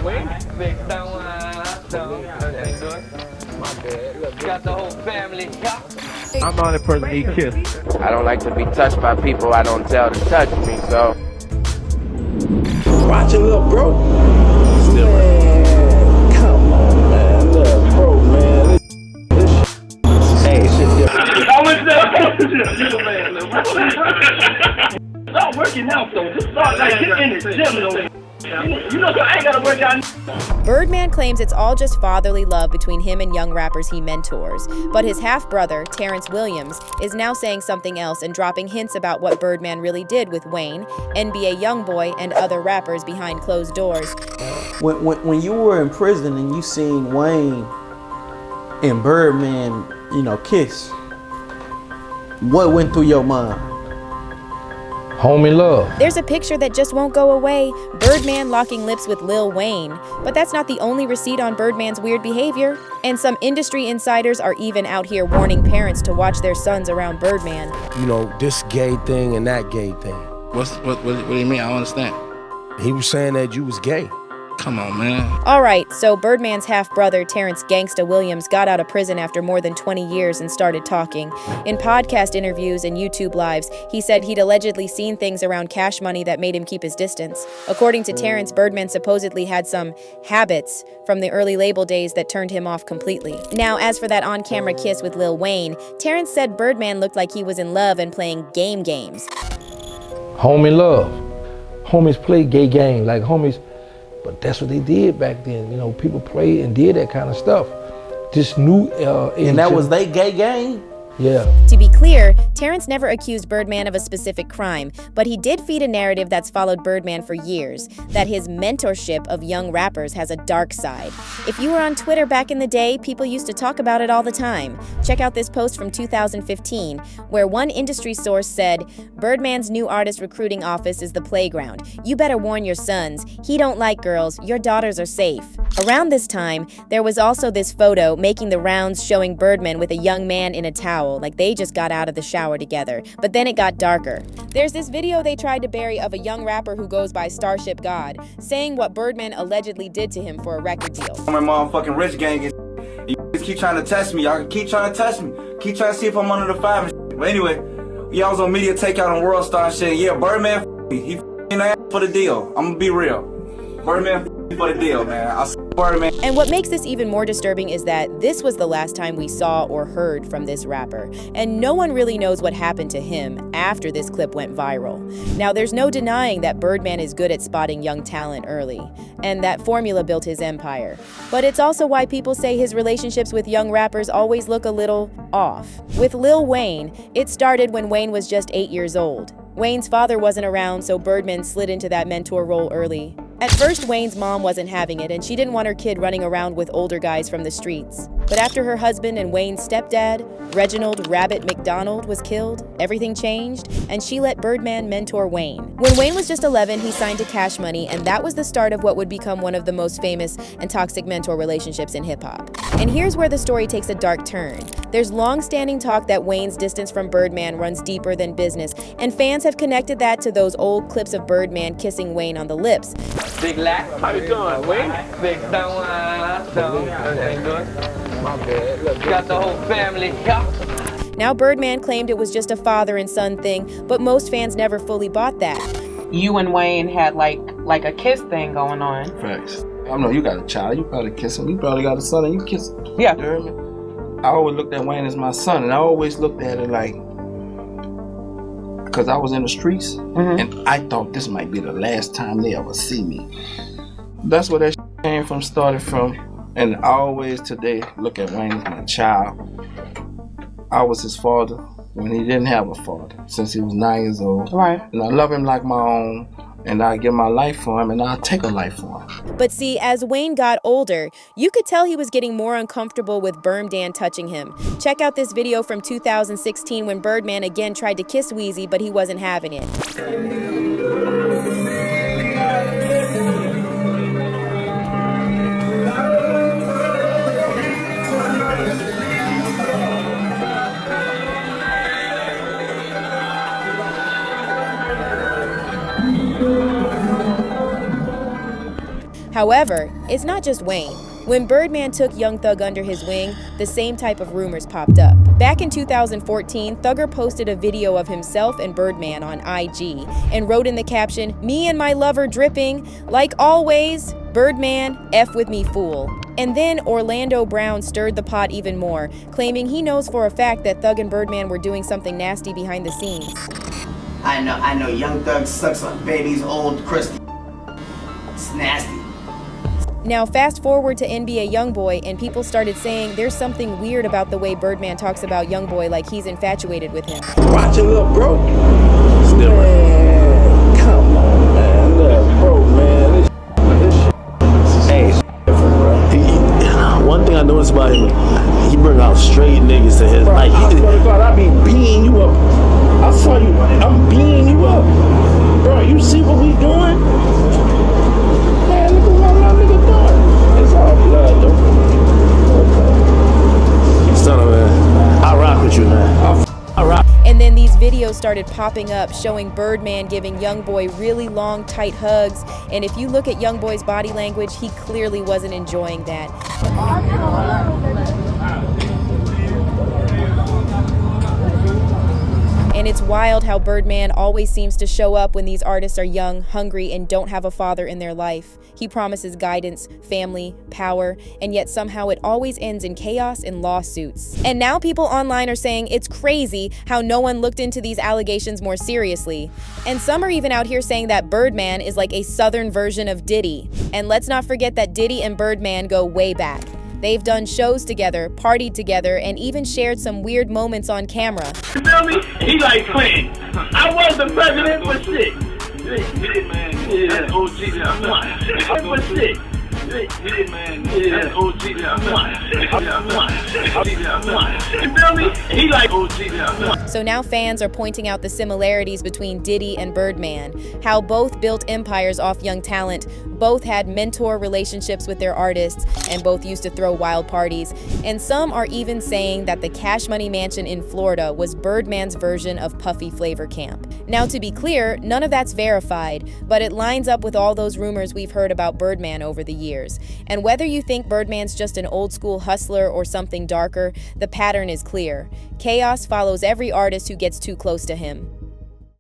Wayne. Got the whole family. I'm the only person he kissed. I don't like to be touched by people I don't tell to touch me, so. Watch it, little bro. Man, come on, man. Little bro, man. Hey, shit different. I went to start working out, though. Just start, like, get in the gym, though. You know, I ain't gotta work out. Birdman claims it's all just fatherly love between him and young rappers he mentors. But his half-brother, Terrance Williams, is now saying something else and dropping hints about what Birdman really did with Wayne, NBA Youngboy, and other rappers behind closed doors. When you were in prison and you seen Wayne and Birdman, kiss, what went through your mind? Homie love. There's a picture that just won't go away, Birdman locking lips with Lil Wayne. But that's not the only receipt on Birdman's weird behavior. And some industry insiders are even out here warning parents to watch their sons around Birdman. This gay thing and that gay thing. What do you mean? I don't understand. He was saying that you was gay. Come on, man. Alright, so Birdman's half-brother, Terrance "Gangsta" Williams, got out of prison after more than 20 years and started talking. In podcast interviews and YouTube lives, he said he'd allegedly seen things around Cash Money that made him keep his distance. According to Terrance, Birdman supposedly had some habits from the early label days that turned him off completely. Now, as for that on-camera kiss with Lil Wayne, Terrance said Birdman looked like he was in love and playing games. Homie love. Homies play gay games, like homies. But that's what they did back then. People played and did that kind of stuff. This new and that was they gay game? Yeah. To be clear, Terrance never accused Birdman of a specific crime, but he did feed a narrative that's followed Birdman for years, that his mentorship of young rappers has a dark side. If you were on Twitter back in the day, people used to talk about it all the time. Check out this post from 2015, where one industry source said, "Birdman's new artist recruiting office is the playground. You better warn your sons. He don't like girls. Your daughters are safe." Around this time, there was also this photo making the rounds showing Birdman with a young man in a towel, like they just got out of the shower together. But then it got darker. There's this video they tried to bury of a young rapper who goes by Starship God, saying what Birdman allegedly did to him for a record deal. My motherfucking rich gang is you keep trying to test me. Y'all keep trying to test me. Keep trying to see if I'm under the five and shit. But anyway, y'all was on Media Takeout on World Star and shit. Yeah, Birdman he ass for the deal. I'm gonna be real. Birdman for the deal, man. I Birdman. And what makes this even more disturbing is that this was the last time we saw or heard from this rapper, and no one really knows what happened to him after this clip went viral. Now, there's no denying that Birdman is good at spotting young talent early, and that formula built his empire. But it's also why people say his relationships with young rappers always look a little off. With Lil Wayne, it started when Wayne was just 8 years old. Wayne's father wasn't around, so Birdman slid into that mentor role early. At first, Wayne's mom wasn't having it, and she didn't want her kid running around with older guys from the streets. But after her husband and Wayne's stepdad, Reginald Rabbit McDonald, was killed, everything changed, and she let Birdman mentor Wayne. When Wayne was just 11, he signed to Cash Money, and that was the start of what would become one of the most famous and toxic mentor relationships in hip-hop. And here's where the story takes a dark turn. There's long-standing talk that Wayne's distance from Birdman runs deeper than business, and fans have connected that to those old clips of Birdman kissing Wayne on the lips. Big Lack, how you doing, Wayne? Big everything good? My bad. Look, Got the whole family. Now, Birdman claimed it was just a father and son thing, but most fans never fully bought that. You and Wayne had like a kiss thing going on. Facts. I know you got a child. You probably kiss him. You probably got a son, and you kiss him. Yeah. You heard me? I always looked at Wayne as my son, and I always looked at it like, because I was in the streets, and I thought this might be the last time they ever see me. That's where that came from, started from, and I always today look at Wayne as my child. I was his father when he didn't have a father, since he was 9 years old. Right. And I love him like my own, and I give my life for him, and I'll take a life for him. But see, as Wayne got older, you could tell he was getting more uncomfortable with Birdman touching him. Check out this video from 2016 when Birdman again tried to kiss Weezy, but he wasn't having it. However, it's not just Wayne. When Birdman took Young Thug under his wing, the same type of rumors popped up. Back in 2014, Thugger posted a video of himself and Birdman on IG and wrote in the caption, "Me and my lover dripping, like always, Birdman, F with me fool." And then Orlando Brown stirred the pot even more, claiming he knows for a fact that Thug and Birdman were doing something nasty behind the scenes. I know Young Thug sucks on baby's old crystal. It's nasty. Now fast forward to NBA Youngboy, and people started saying there's something weird about the way Birdman talks about Youngboy, like he's infatuated with him. Watch it, little bro. Still man, come on, man. Little bro, man. This hey, one thing I noticed about him, he bring out straight niggas to his. bro, Like, I swear to God, I be beating you up. I saw you. I'm beating you up, bro. You see what we doing? Man, look at what my nigga doing. It's all blood, though. son of man, I rock with you, man. I rock. And then these videos started popping up showing Birdman giving Youngboy really long, tight hugs. And if you look at Youngboy's body language, he clearly wasn't enjoying that. And it's wild how Birdman always seems to show up when these artists are young, hungry, and don't have a father in their life. He promises guidance, family, power, and yet somehow it always ends in chaos and lawsuits. And now people online are saying it's crazy how no one looked into these allegations more seriously. And some are even out here saying that Birdman is like a southern version of Diddy. And let's not forget that Diddy and Birdman go way back. They've done shows together, partied together, and even shared some weird moments on camera. You feel me? He like playing. I was the president for shit. Yeah, man. Yeah, that's OG now. For shit. Yeah, man. Yeah, that's OG now. You feel me? He like OG now. So now fans are pointing out the similarities between Diddy and Birdman, how both built empires off young talent, both had mentor relationships with their artists, and both used to throw wild parties. And some are even saying that the Cash Money Mansion in Florida was Birdman's version of Puffy Flavor Camp. Now, to be clear, none of that's verified, but it lines up with all those rumors we've heard about Birdman over the years. And whether you think Birdman's just an old school hustler or something darker, the pattern is clear. Chaos follows every artist who gets too close to him.